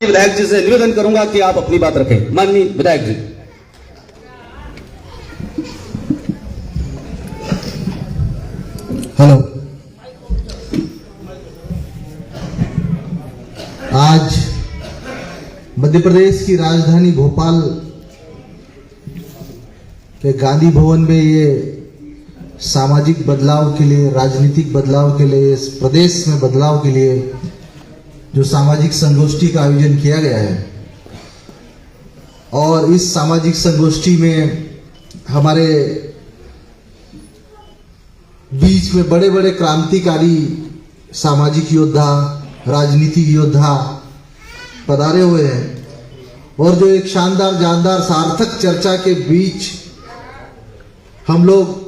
विधायक जी से निवेदन करूंगा कि आप अपनी बात रखें। माननीय विधायक जी। हेलो, आज मध्य प्रदेश की राजधानी भोपाल के गांधी भवन में ये सामाजिक बदलाव के लिए, राजनीतिक बदलाव के लिए, इस प्रदेश में बदलाव के लिए जो सामाजिक संगोष्ठी का आयोजन किया गया है, और इस सामाजिक संगोष्ठी में हमारे बीच में बड़े बड़े क्रांतिकारी सामाजिक योद्धा, राजनीतिक योद्धा पधारे हुए हैं, और जो एक शानदार जानदार सार्थक चर्चा के बीच हम लोग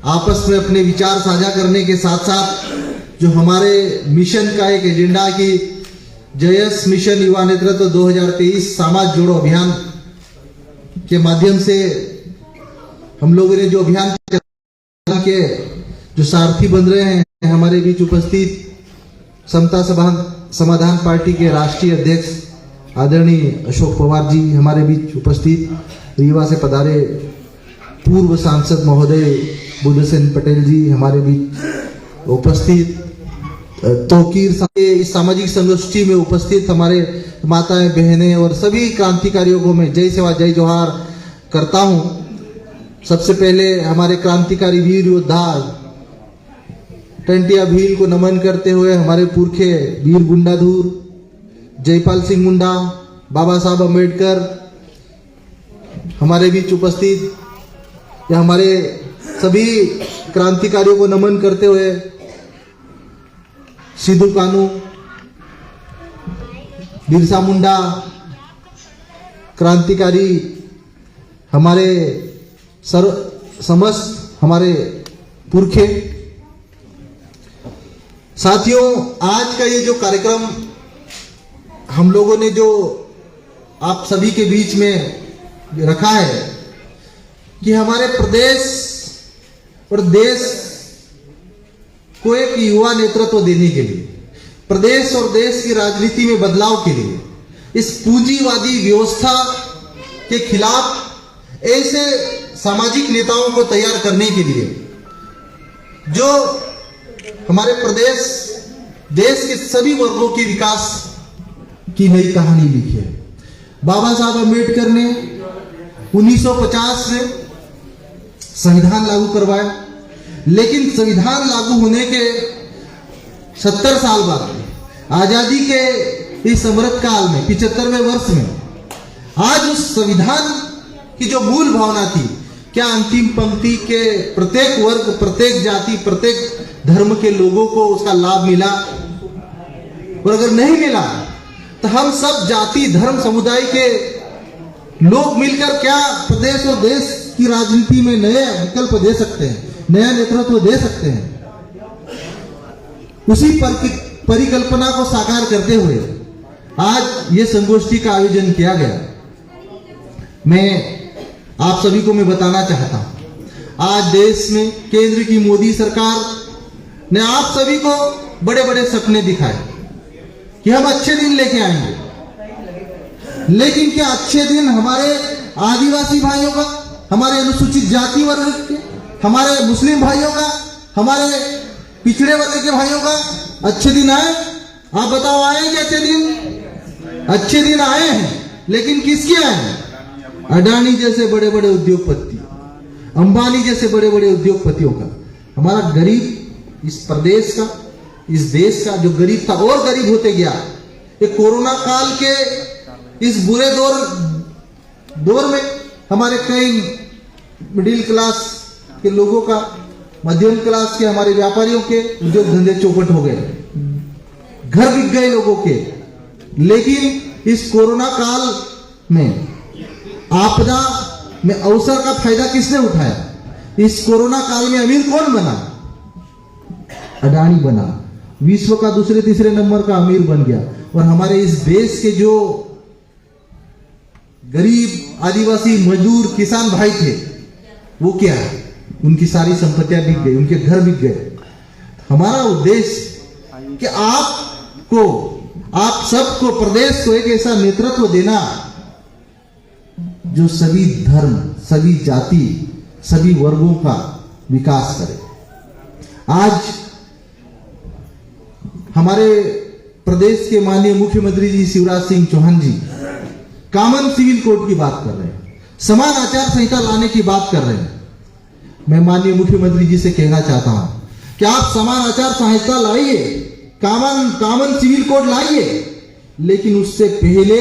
आपस में अपने विचार साझा करने के साथ साथ जो हमारे मिशन का एक एजेंडा कि जयस मिशन युवा नेतृत्व 2023 समाज जोड़ो अभियान के माध्यम से हम लोगों ने जो अभियान के जो सारथी बन रहे हैं, हमारे बीच उपस्थित समता समाधान पार्टी के राष्ट्रीय अध्यक्ष आदरणीय अशोक पवार जी हमारे बीच उपस्थित, रीवा से पधारे पूर्व सांसद महोदय बुद्धसेन पटेल जी हमारे बीच उपस्थित, तोकीर इस सामाजिक संगोष्ठी में उपस्थित हमारे माताएं बहनें और सभी क्रांतिकारियों को मैं जय सेवा जय जोहार करता हूं। सबसे पहले हमारे क्रांतिकारी वीर योद्धा टंटिया भील को नमन करते हुए हमारे पुरखे वीर गुंडाधुर जयपाल सिंह मुंडा, बाबा साहब अम्बेडकर हमारे बीच उपस्थित, या हमारे सभी क्रांतिकारियों को नमन करते हुए सिद्धू कानू, बिरसा मुंडा क्रांतिकारी, हमारे समस्त हमारे पुरखे साथियों, आज का ये जो कार्यक्रम हम लोगों ने जो आप सभी के बीच में रखा है कि हमारे प्रदेश और देश को एक युवा नेतृत्व देने के लिए, प्रदेश और देश की राजनीति में बदलाव के लिए, इस पूंजीवादी व्यवस्था के खिलाफ ऐसे सामाजिक नेताओं को तैयार करने के लिए जो हमारे प्रदेश देश के सभी वर्गों के विकास की नई कहानी लिखी है। बाबा साहब अम्बेडकर ने 1950 में संविधान लागू करवाया, लेकिन संविधान लागू होने के 70 साल बाद आजादी के इस अमृत काल में 75वें वर्ष में आज उस संविधान की जो मूल भावना थी, क्या अंतिम पंक्ति के प्रत्येक वर्ग, प्रत्येक जाति, प्रत्येक धर्म के लोगों को उसका लाभ मिला? और अगर नहीं मिला तो हम सब जाति, धर्म, समुदाय के लोग मिलकर क्या प्रदेश और देश की राजनीति में नए विकल्प दे सकते हैं, नया नेतृत्व दे सकते हैं? उसी परिकल्पना को साकार करते हुए आज ये संगोष्ठी का आयोजन किया गया। मैं आप सभी को मैं बताना चाहता हूं, आज देश में केंद्र की मोदी सरकार ने आप सभी को बड़े बड़े सपने दिखाए कि हम अच्छे दिन लेके आएंगे, लेकिन क्या अच्छे दिन हमारे आदिवासी भाइयों का, हमारे अनुसूचित जाति वर्ग के, हमारे मुस्लिम भाइयों का, हमारे पिछड़े वर्ग के भाइयों का अच्छे दिन आए? आप बताओ, आए क्या अच्छे दिन? अच्छे दिन आए हैं, लेकिन किसके आए हैं? अडानी जैसे बड़े बड़े उद्योगपति, अंबानी जैसे बड़े बड़े उद्योगपतियों का। हमारा गरीब, इस प्रदेश का, इस देश का जो गरीब था और गरीब होते गया। ये कोरोना काल के इस बुरे दौर में हमारे कई मिडिल क्लास के लोगों का, मध्यम क्लास के, हमारे व्यापारियों के उद्योग धंधे चौपट हो गए, घर बिक गए लोगों के। लेकिन इस कोरोना काल में, आपदा में अवसर का फायदा किसने उठाया? इस कोरोना काल में अमीर कौन बना? अडानी बना, विश्व का दूसरे तीसरे नंबर का अमीर बन गया। और हमारे इस देश के जो गरीब आदिवासी मजदूर किसान भाई थे, वो क्या है? उनकी सारी संपत्तियां बिक गई, उनके घर बिक गए। हमारा उद्देश्य कि आपको आप सबको, प्रदेश को एक ऐसा नेतृत्व देना जो सभी धर्म, सभी जाति, सभी वर्गों का विकास करे। आज हमारे प्रदेश के माननीय मुख्यमंत्री जी शिवराज सिंह चौहान जी कॉमन सिविल कोड की बात कर रहे हैं, समान आचार संहिता लाने की बात कर रहे हैं। मैं माननीय मुख्यमंत्री जी से कहना चाहता हूं कि आप समान आचार संहिता लाइए, कॉमन सिविल कोड लाइए, लेकिन उससे पहले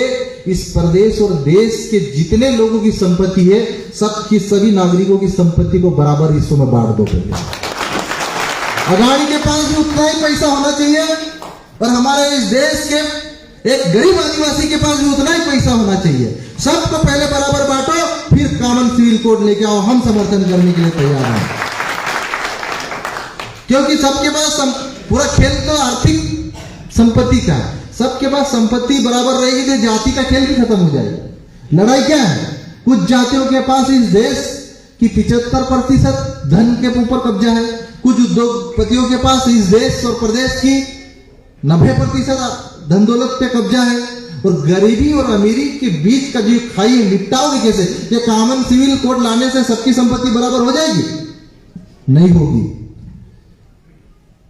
इस प्रदेश और देश के जितने लोगों की संपत्ति है, सबकी सभी नागरिकों की संपत्ति को बराबर हिस्सों में बांट दो। अदानी के पास भी उतना ही पैसा होना चाहिए और हमारे इस देश के एक गरीब आदिवासी के पास भी उतना ही पैसा होना चाहिए। सबको पहले बराबर बांटो, फिर कॉमन सिविल कोड लेके आओ। हम समर्थन करने के लिए तैयार हैं, क्योंकि सबके पास पूरा खेल तो आर्थिक संपत्ति का है। सबके पास संपत्ति बराबर रहेगी तो जाति का खेल भी खत्म हो जाएगा। लड़ाई क्या है? कुछ जातियों के पास इस देश की 75% धन के ऊपर कब्जा है, कुछ उद्योगपतियों के पास इस देश और प्रदेश की 90% धन दौलत पे कब्जा है। और गरीबी और अमीरी के बीच का जो खाई है, निपटाओगे कैसे? ये कॉमन सिविल कोड लाने से सबकी संपत्ति बराबर हो जाएगी? नहीं होगी।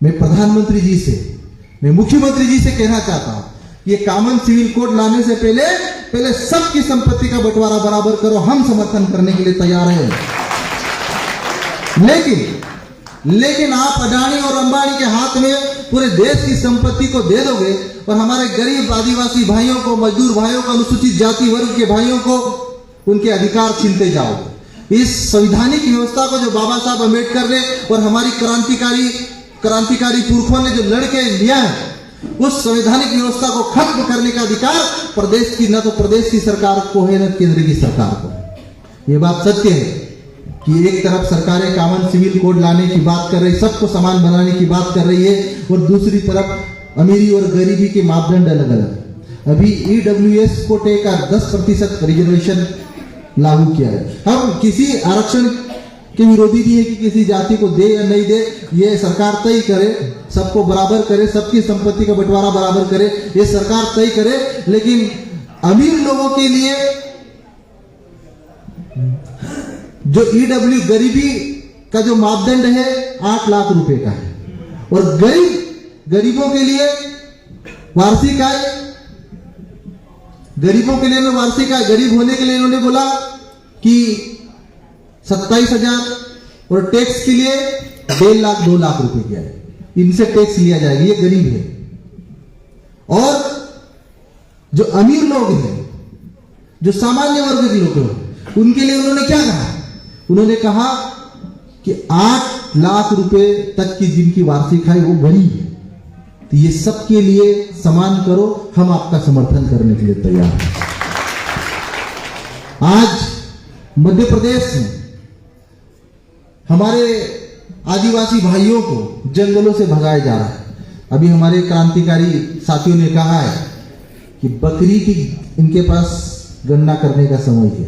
मैं प्रधानमंत्री जी से, मैं मुख्यमंत्री जी से कहना चाहता हूं, ये कॉमन सिविल कोड लाने से पहले सबकी संपत्ति का बंटवारा बराबर करो। हम समर्थन करने के लिए तैयार हैं। लेकिन आप अडानी और अंबानी के हाथ में पूरे देश की संपत्ति को दे दोगे और हमारे गरीब आदिवासी भाइयों को, मजदूर भाइयों को, अनुसूचित जाति वर्ग के भाइयों को उनके अधिकार छीनते जाओगे। इस संवैधानिक व्यवस्था को जो बाबा साहब अम्बेडकर ने और हमारी क्रांतिकारी पुरखों ने जो लड़के लिया है, उस संवैधानिक व्यवस्था को खत्म करने का अधिकार प्रदेश की, न तो प्रदेश की सरकार को है, न केंद्र की सरकार को। यह बात सत्य है कि एक तरफ सरकारें कॉमन सिविल कोड लाने की बात कर रही, सबको समान बनाने की बात कर रही है, और दूसरी तरफ अमीरी और गरीबी के मापदंड अलग अलग। अभी EWS कोटे का 10% रिजर्वेशन लागू किया है। हम किसी आरक्षण के विरोधी नहीं है कि किसी जाति को दे या नहीं दे, ये सरकार तय करे, सबको बराबर करे, सबकी संपत्ति का बंटवारा बराबर करे, ये सरकार तय करे। लेकिन अमीर लोगों के लिए जो EW गरीबी का जो मापदंड है 8 लाख रुपए का है, और गरीबों के लिए वार्षिक आय, गरीब होने के लिए इन्होंने बोला कि 27,000, और टैक्स के लिए 1.5 लाख 2 लाख रुपए की आय, इनसे टैक्स लिया जाएगा। ये गरीब है। और जो अमीर लोग हैं, जो सामान्य वर्ग के लोग हैं, उनके लिए उन्होंने क्या कहा? उन्होंने कहा कि 8 लाख रुपए तक की जिनकी वार्षिक आय वो गरीब है, तो ये सबके लिए समान करो। हम आपका समर्थन करने के लिए तैयार हैं। आज मध्य प्रदेश में हमारे आदिवासी भाइयों को जंगलों से भगाया जा रहा है। अभी हमारे क्रांतिकारी साथियों ने कहा है कि बकरी की इनके पास गणना करने का समय है,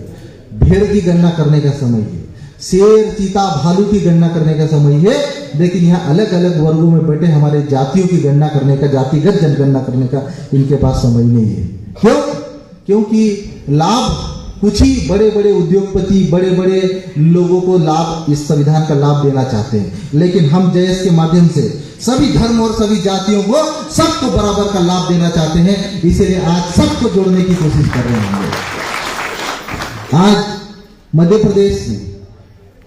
भेड़ की गणना करने का समय है, शेर, चीता, भालू की गणना करने का समय है, लेकिन यहाँ अलग अलग वर्गों में बैठे हमारे जातियों की गणना करने का, जातिगत जनगणना करने का इनके पास समय नहीं है। क्यों? क्योंकि लाभ कुछ ही बड़े बड़े उद्योगपति, बड़े बड़े लोगों को लाभ, इस संविधान का लाभ देना चाहते हैं। लेकिन हम JS के माध्यम से सभी धर्म और सभी जातियों को, सबको बराबर का लाभ देना चाहते हैं। इसीलिए आज सबको जोड़ने की कोशिश कर रहे हैं। आज मध्य प्रदेश में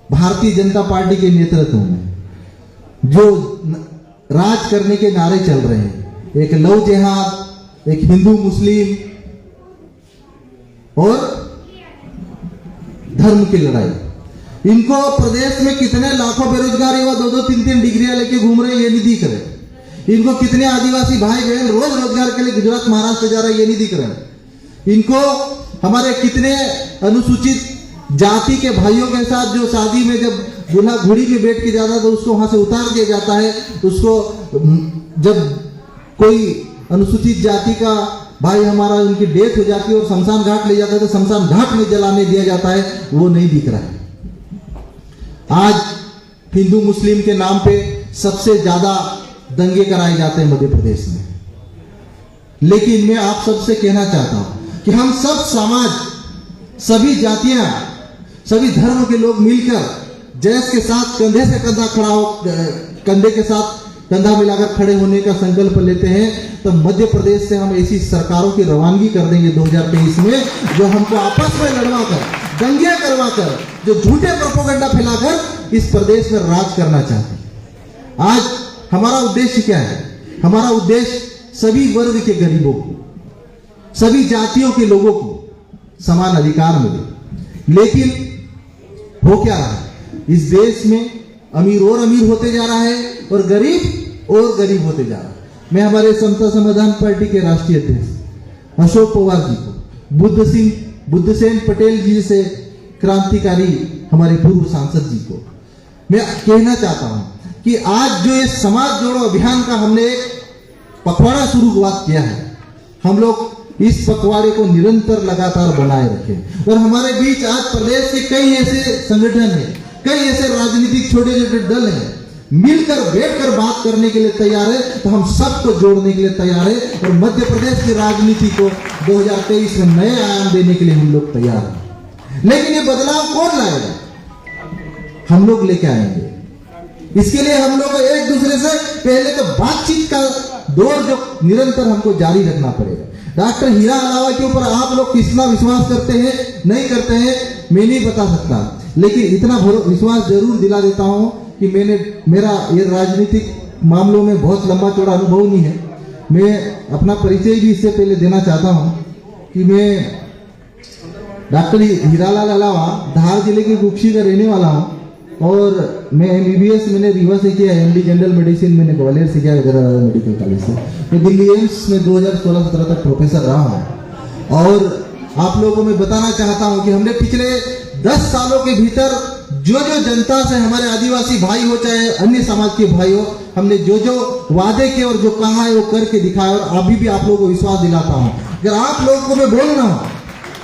भारतीय जनता पार्टी के नेतृत्व में जो राज करने के नारे चल रहे हैं, एक लव जिहाद, एक हिंदू मुस्लिम और धर्म की लड़ाई, इनको प्रदेश में कितने लाखों बेरोजगार युवा 2-2, 3-3 डिग्रियां लेके घूम रहे हैं, ये नहीं दिख रहे। इनको कितने आदिवासी भाई बहन रोज रोजगार के लिए गुजरात, महाराष्ट्र जा रहे हैं, ये नहीं दिख रहे। इनको हमारे कितने अनुसूचित जाति के भाइयों के साथ जो शादी में जब दूल्हा घोड़ी में बैठ के जाता है तो उसको वहां से उतार दिया जाता है। उसको जब कोई अनुसूचित जाति का भाई हमारा, उनकी डेथ हो जाती है और शमशान घाट ले जाता है तो शमशान घाट में जलाने दिया जाता है, वो नहीं दिख रहा है। आज हिंदू मुस्लिम के नाम पे सबसे ज्यादा दंगे कराए जाते हैं मध्य प्रदेश में। लेकिन मैं आप सबसे कहना चाहता हूं कि हम सब समाज, सभी जातियां, सभी धर्म के लोग मिलकर देश के साथ कंधे से कंधा खड़ा हो, कंधे के साथ कंधा मिलाकर खड़े होने का संकल्प लेते हैं, तो मध्य प्रदेश से हम ऐसी सरकारों की रवानगी कर देंगे 2023 में, जो हमको आपस में लड़वा कर, दंगे करवा कर, जो झूठे प्रोपेगेंडा फैलाकर इस प्रदेश में राज करना चाहते हैं। आज हमारा उद्देश्य क्या है? हमारा उद्देश्य सभी वर्ग के गरीबों को, सभी जातियों के लोगों को समान अधिकार मिले। लेकिन हो क्या रहा है? इस देश में अमीर और अमीर होते जा रहा है और गरीब और गरीब होते जा रहा है। मैं हमारे समता समाधान पार्टी के राष्ट्रीय अध्यक्ष अशोक पवार जी को, बुद्धसेन पटेल जी से क्रांतिकारी हमारे पूर्व सांसद जी को मैं कहना चाहता हूं कि आज जो ये समाज जोड़ो अभियान का हमने एक पखवाड़ा शुरुआत किया है, हम लोग इस पखवाड़े को निरंतर लगातार बनाए रखें। और हमारे बीच आज प्रदेश के कई ऐसे संगठन हैं, कई ऐसे राजनीतिक छोटे छोटे दल हैं, मिलकर बैठकर बात करने के लिए तैयार है, तो हम सबको जोड़ने के लिए तैयार है और मध्य प्रदेश की राजनीति को 2023 में नए आयाम देने के लिए हम लोग तैयार हैं। लेकिन ये बदलाव कौन लाएगा? हम लोग लेके आएंगे। इसके लिए हम लोग एक दूसरे से पहले तो बातचीत का दौर जो निरंतर हमको जारी रखना पड़ेगा। डॉक्टर हीरा अलावा के ऊपर आप लोग कितना विश्वास करते हैं, नहीं करते हैं, मैं नहीं बता सकता, लेकिन इतना विश्वास जरूर दिला देता हूं कि मेरा ये राजनीतिक मामलों में बहुत लंबा चौड़ा अनुभव नहीं है। मैं अपना परिचय भी इससे पहले देना चाहता हूं कि मैं डॉक्टर हीरालाल अलावा धार जिले के कुक्षी का रहने वाला हूं और मैं MBBS मैंने रीवा से किया, MD जनरल मेडिसिन मैंने ग्वालियर से किया, मेडिकल कॉलेज से। मैं दिल्ली एम्स में 2016-17 तक प्रोफेसर रहा हूं। और आप लोगों को मैं बताना चाहता हूं कि हमने पिछले 10 सालों के भीतर जो जनता से, हमारे आदिवासी भाई हो चाहे अन्य समाज के भाई हो, हमने जो वादे किए और जो कहा है वो करके दिखाया। और अभी भी आप लोगों को विश्वास दिलाता हूं, अगर आप लोगों को मैं बोल रहा हूं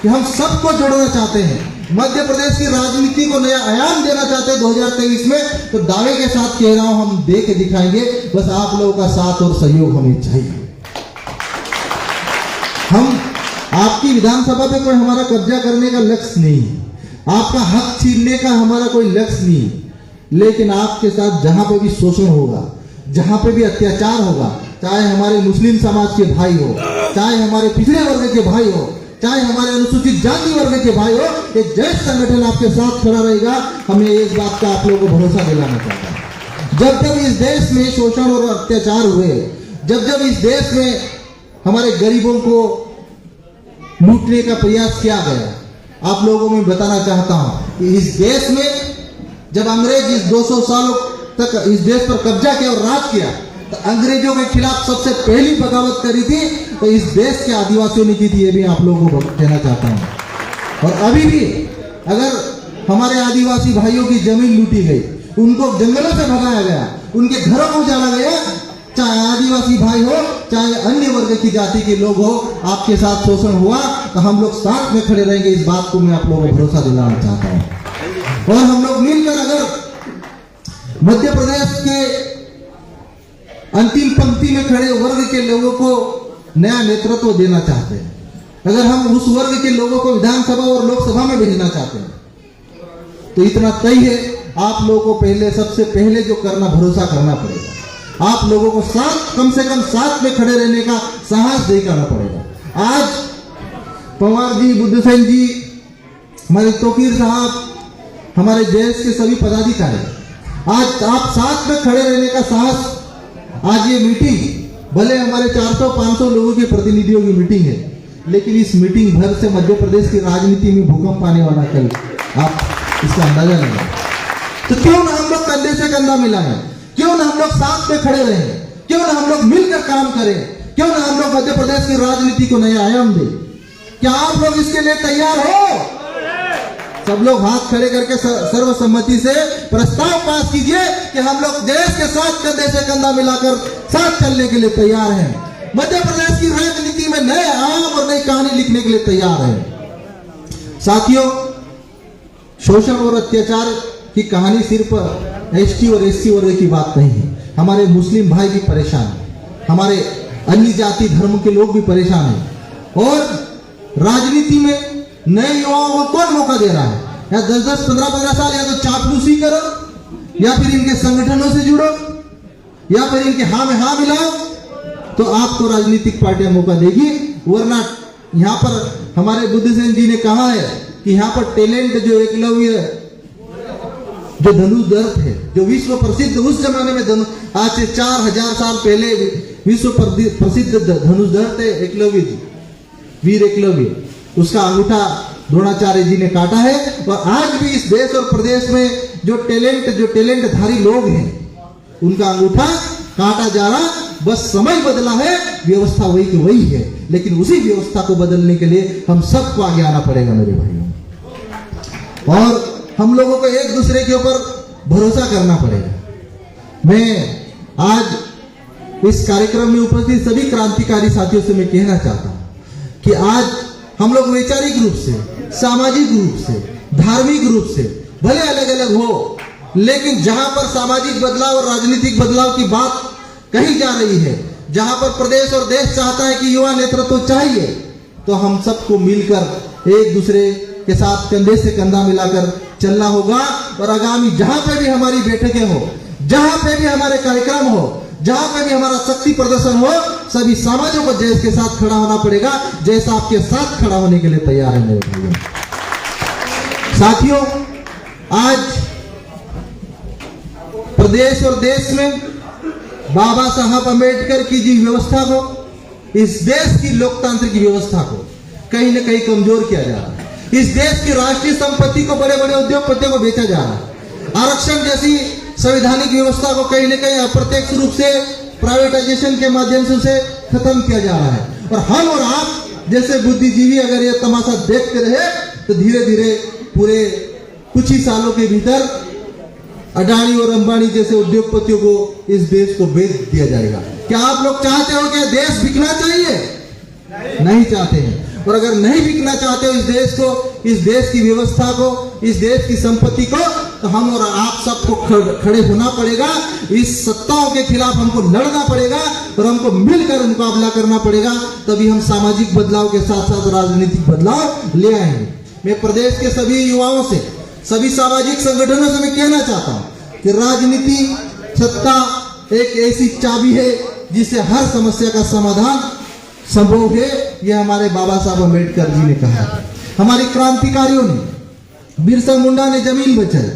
कि हम सबको जोड़ना चाहते हैं, मध्य प्रदेश की राजनीति को नया आयाम देना चाहते हैं 2023 में, तो दावे के साथ कह रहा हूं, हम दे के दिखाएंगे। बस आप लोगों का साथ और सहयोग हमें चाहिए। हम आपकी विधानसभा पे कोई हमारा कब्जा करने का लक्ष्य नहीं है, आपका हक छीनने का हमारा कोई लक्ष्य नहीं है, लेकिन आपके साथ जहां पे भी शोषण होगा, जहां पे भी अत्याचार होगा, चाहे हमारे मुस्लिम समाज के भाई हो, चाहे हमारे पिछड़े वर्ग के भाई हो, चाहे हमारे अनुसूचित जाति वर्ग के भाई हो, एक जैस संगठन आपके साथ खड़ा रहेगा। हमें इस बात का आप लोगों को भरोसा दिलाना चाहता है। जब जब इस देश में शोषण और अत्याचार हुए, जब जब इस देश में हमारे गरीबों को लूटने का प्रयास किया गया, आप लोगों को मैं बताना चाहता हूं कि इस देश में जब अंग्रेज इस 200 सालों तक इस देश पर कब्जा किया और राज किया, तो अंग्रेजों के खिलाफ सबसे पहली बगावत करी थी तो इस देश के आदिवासियों ने की थी। ये भी आप लोगों को कहना चाहता हूं। और अभी भी अगर हमारे आदिवासी भाइयों की जमीन लूटी गई, उनको जंगलों से भगाया गया, उनके घरों को उजाड़ा गया, चाहे आदिवासी भाई हो चाहे अन्य वर्ग की जाति के लोग हो, आपके साथ शोषण हुआ तो हम लोग साथ में खड़े रहेंगे। इस बात को मैं आप लोगों को भरोसा दिलाना चाहता हूं। और हम लोग मिलकर अगर मध्य प्रदेश के अंतिम पंक्ति में खड़े वर्ग के लोगों को नया नेतृत्व देना चाहते हैं, अगर हम उस वर्ग के लोगों को विधानसभा और लोकसभा में भेजना चाहते हैं, तो इतना तय है, आप लोगों को पहले सबसे पहले जो करना, भरोसा करना पड़ेगा। आप लोगों को साथ, कम से कम साथ में खड़े रहने का साहस दिखाना पड़ेगा। आज पवार जी, बुद्धसेन जी, हमारे तोकीर साहब, हमारे देश के सभी पदाधिकारी, आज आप साथ में खड़े रहने का साहस, आज ये मीटिंग भले हमारे 400-500 लोगों के प्रतिनिधियों की मीटिंग है, लेकिन इस मीटिंग भर से मध्य प्रदेश की राजनीति में भूकंप आने वाला, कल आप इसका अंदाजा लगाएं। तो क्यों ना हम लोग कंधे से कंधा मिलाएं, क्यों ना हम लोग साथ में खड़े रहें, क्यों ना हम लोग मिलकर काम करें, क्यों ना हम लोग मध्य प्रदेश की राजनीति को नया आयाम दें। क्या आप लोग इसके लिए तैयार हो? सब लोग हाथ खड़े करके सर्वसम्मति से प्रस्ताव पास कीजिए कि हम लोग देश के साथ कंधे से कंधा मिलाकर साथ चलने के लिए तैयार हैं। मध्य प्रदेश की राजनीति में नए आयाम और नई कहानी लिखने के लिए तैयार हैं। साथियों, शोषण और अत्याचार की कहानी सिर्फ ST और SC वर्ग की बात नहीं है। हमारे मुस्लिम भाई भी परेशान है, हमारे अन्य जाति धर्म के लोग भी परेशान हैं। और राजनीति में नए युवाओं को कौन मौका दे रहा है? या 10-10, 15-15 साल या तो चापलूसी करो, या फिर इनके संगठनों से जुड़ो, या फिर इनके हाँ में हाँ मिलाओ, तो आपको राजनीतिक पार्टियां मौका देगी। वरना यहाँ पर हमारे बुद्धसेन जी ने कहा है कि यहाँ पर टैलेंट जो एकलव्य जो धनुर्धर थे, जो विश्व प्रसिद्ध उस जमाने में आज से 4000 साल पहले विश्व प्रसिद्ध धनुर्धर थे एकलव्य जी, वीर एकलव्य। उसका अंगूठा द्रोणाचार्य जी ने काटा है। और आज भी इस देश और प्रदेश में जो टैलेंटधारी लोग हैं, उनका अंगूठा काटा जा रहा। बस समय बदला है, व्यवस्था वही की वही है, लेकिन उसी व्यवस्था को बदलने के लिए हम सबको आगे आना पड़ेगा मेरे भाइयों। और हम लोगों को एक दूसरे के ऊपर भरोसा करना पड़ेगा। मैं आज इस कार्यक्रम में उपस्थित सभी क्रांतिकारी साथियों से मैं कहना चाहता हूं कि आज हम लोग वैचारिक रूप से, सामाजिक रूप से, धार्मिक रूप से भले अलग अलग हो, लेकिन जहां पर सामाजिक बदलाव और राजनीतिक बदलाव की बात कही जा रही है, जहां पर प्रदेश और देश चाहता है कि युवा नेतृत्व चाहिए, तो हम सबको मिलकर एक दूसरे के साथ कंधे से कंधा मिलाकर चलना होगा। और आगामी जहां पे भी हमारी बैठकें हो, जहां पे भी हमारे कार्यक्रम हो, जहां पे भी हमारा शक्ति प्रदर्शन हो, सभी समाजों को जैस के साथ खड़ा होना पड़ेगा, जैसा आपके साथ खड़ा होने के लिए तैयार है मेरे भाइयों। साथियों, आज प्रदेश और देश में बाबा साहब अम्बेडकर की जी व्यवस्था को, इस देश की लोकतांत्रिक व्यवस्था को कहीं न कहीं कमजोर किया जा रहा है। इस देश की राष्ट्रीय संपत्ति को बड़े बड़े उद्योगपतियों को बेचा जा रहा है। आरक्षण जैसी संवैधानिक व्यवस्था को कहीं न कहीं अप्रत्यक्ष रूप से प्राइवेटाइजेशन के माध्यम से उसे खत्म किया जा रहा है। और हम और आप जैसे बुद्धिजीवी अगर ये तमाशा देखते रहे तो धीरे धीरे पूरे कुछ ही सालों के भीतर अडानी और अंबानी जैसे उद्योगपतियों को इस देश को बेच दिया जाएगा। क्या आप लोग चाहते हो कि देश बिकना चाहिए? नहीं चाहते हैं। और अगर नहीं बिकना चाहते हो इस देश को, इस देश की व्यवस्था को, इस देश की संपत्ति को, तो हम और आप सबको खड़े होना पड़ेगा। इस सत्ताओं के खिलाफ हमको लड़ना पड़ेगा और हमको मिलकर मुकाबला करना पड़ेगा। तभी हम सामाजिक बदलाव के साथ साथ राजनीतिक बदलाव ले आएंगे। मैं प्रदेश के सभी युवाओं से, सभी सामाजिक संगठनों से मैं कहना चाहता हूं कि राजनीति, सत्ता एक ऐसी चाबी है जिससे हर समस्या का समाधान संभव है। यह हमारे बाबा साहब अम्बेडकर जी ने कहा। हमारे क्रांतिकारियों ने, बिरसा मुंडा ने जमीन बचाई,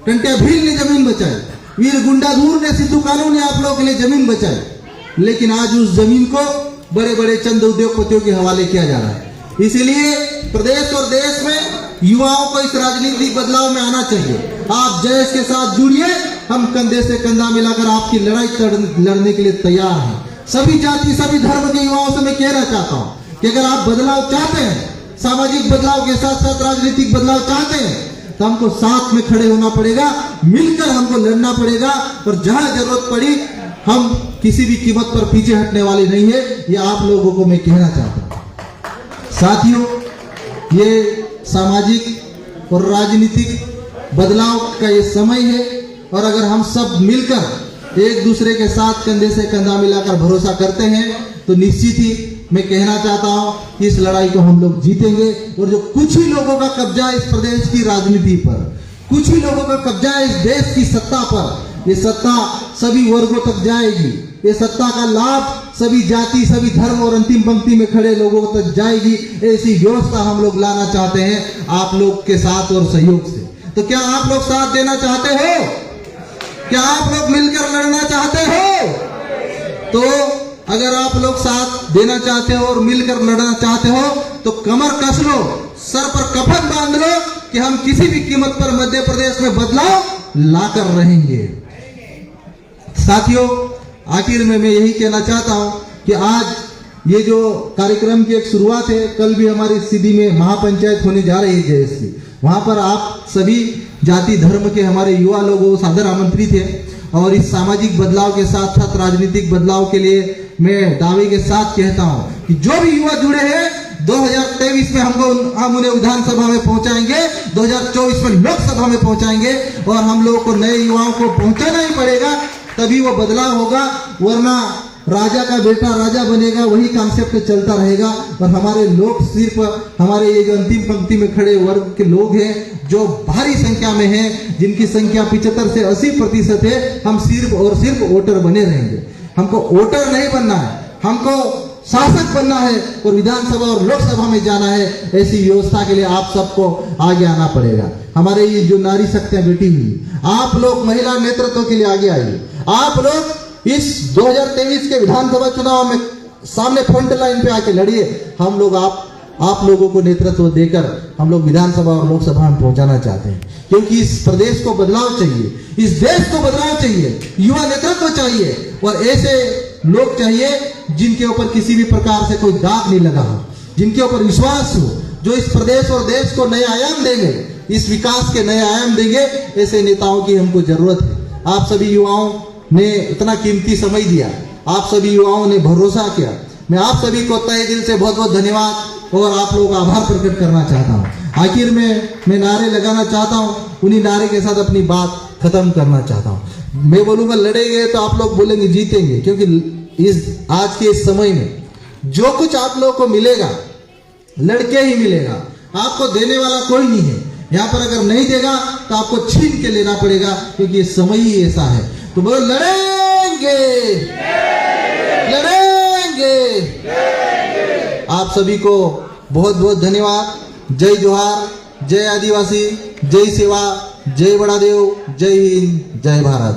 टंट्या भील ने जमीन बचाई, वीर गुंडाधुर ने, सिद्धू कानू ने आप लोगों के लिए जमीन बचाई, लेकिन आज उस जमीन को बड़े बड़े चंद उद्योगपतियों के हवाले किया जा रहा है। इसीलिए प्रदेश और देश में युवाओं को इस राजनीतिक बदलाव में आना चाहिए। आप जयेश के साथ जुड़िए, हम कंधे से कंधा मिलाकर आपकी लड़ाई लड़ने के लिए तैयार हैं। सभी जाति, सभी धर्म के युवाओं से मैं कहना चाहता हूं कि अगर आप बदलाव चाहते हैं, सामाजिक बदलाव के साथ साथ राजनीतिक बदलाव चाहते हैं, तो हमको साथ में खड़े होना पड़ेगा, मिलकर हमको लड़ना पड़ेगा। और जहां जरूरत पड़ी हम किसी भी कीमत पर पीछे हटने वाले नहीं है। ये आप लोगों को मैं कहना चाहता हूं। साथियों, ये सामाजिक और राजनीतिक बदलाव का ये समय है और अगर हम सब मिलकर एक दूसरे के साथ कंधे से कंधा मिलाकर भरोसा करते हैं तो निश्चित ही मैं कहना चाहता हूं कि इस लड़ाई को हम लोग जीतेंगे। और जो कुछ ही लोगों का कब्जा है इस प्रदेश की राजनीति पर, कुछ ही लोगों का कब्जा है इस देश की सत्ता पर, ये सत्ता सभी वर्गों तक जाएगी। ये सत्ता का लाभ सभी जाति, सभी धर्म और अंतिम पंक्ति में खड़े लोगों तक जाएगी। ऐसी व्यवस्था हम लोग लाना चाहते हैं आप लोग के साथ और सहयोग से। तो क्या आप लोग साथ देना चाहते हो? क्या आप लोग मिलकर लड़ना चाहते हो? तो अगर आप लोग साथ देना चाहते हो और मिलकर लड़ना चाहते हो तो कमर कस लो, सर पर कफन बांध लो कि हम किसी भी कीमत पर मध्य प्रदेश में बदलाव लाकर रहेंगे। साथियों, आखिर में मैं यही कहना चाहता हूं कि आज ये जो कार्यक्रम की एक शुरुआत है, कल भी हमारी सीधी में महापंचायत होने जा रही है जयेश की। वहां पर आप सभी जाति धर्म के हमारे युवा लोगों सादर आमंत्रित है। और इस सामाजिक बदलाव के साथ साथ राजनीतिक बदलाव के लिए मैं दावे के साथ कहता हूं कि जो भी युवा जुड़े हैं 2023 में हम उन्हें विधानसभा में पहुंचाएंगे, 2024 में लोकसभा में पहुंचाएंगे। और हम लोगों को नए युवाओं को पहुंचाना ही पड़ेगा, तभी वो बदलाव होगा। वरना राजा का बेटा राजा बनेगा, वही कॉन्सेप्ट चलता रहेगा। और हमारे लोग सिर्फ हमारे ये जो अंतिम पंक्ति में खड़े वर्ग के लोग हैं, जो भारी संख्या में हैं, जिनकी संख्या 75 से 80% है, हम सिर्फ और सिर्फ वोटर बने रहेंगे। हमको वोटर नहीं बनना है, हमको शासक बनना है और विधानसभा और लोकसभा में जाना है। ऐसी व्यवस्था के लिए आप सबको आगे आना पड़ेगा। हमारे ये जो नारी शक्तियां बैठी हुई, आप लोग महिला नेतृत्व के लिए आगे आइए। आप लोग इस 2023 के विधानसभा चुनाव में सामने फ्रंट लाइन पे आके लड़िए। हम लोग आप लोगों को नेतृत्व देकर हम लोग विधानसभा और लोकसभा में पहुंचाना चाहते हैं, क्योंकि इस प्रदेश को बदलाव चाहिए, इस देश को बदलाव चाहिए, युवा नेतृत्व चाहिए और ऐसे लोग चाहिए जिनके ऊपर किसी भी प्रकार से कोई दाग नहीं लगा हो, जिनके ऊपर विश्वास हो, जो इस प्रदेश और देश को नए आयाम देंगे, इस विकास के नए आयाम देंगे। ऐसे नेताओं की हमको जरूरत है। आप सभी युवाओं ने इतना कीमती समय दिया, आप सभी युवाओं ने भरोसा किया। मैं आप सभी को तहे दिल से बहुत बहुत धन्यवाद और आप लोगों का आभार प्रकट करना चाहता हूँ। आखिर में मैं नारे लगाना चाहता हूँ, उन्हीं नारे के साथ अपनी बात खत्म करना चाहता हूँ। मैं बोलूंगा लड़ेंगे तो आप लोग बोलेंगे जीतेंगे, क्योंकि इस आज के इस समय में जो कुछ आप लोगों को मिलेगा लड़के ही मिलेगा, आपको देने वाला कोई नहीं है। यहाँ पर अगर नहीं देगा तो आपको छीन के लेना पड़ेगा, क्योंकि ये समय ही ऐसा है। तो बोलो लड़ेंगे, लड़ेंगे। आप सभी को बहुत बहुत धन्यवाद। जय जोहार, जय आदिवासी, जय सेवा, जय बड़ा देव, जय हिंद, जय भारत।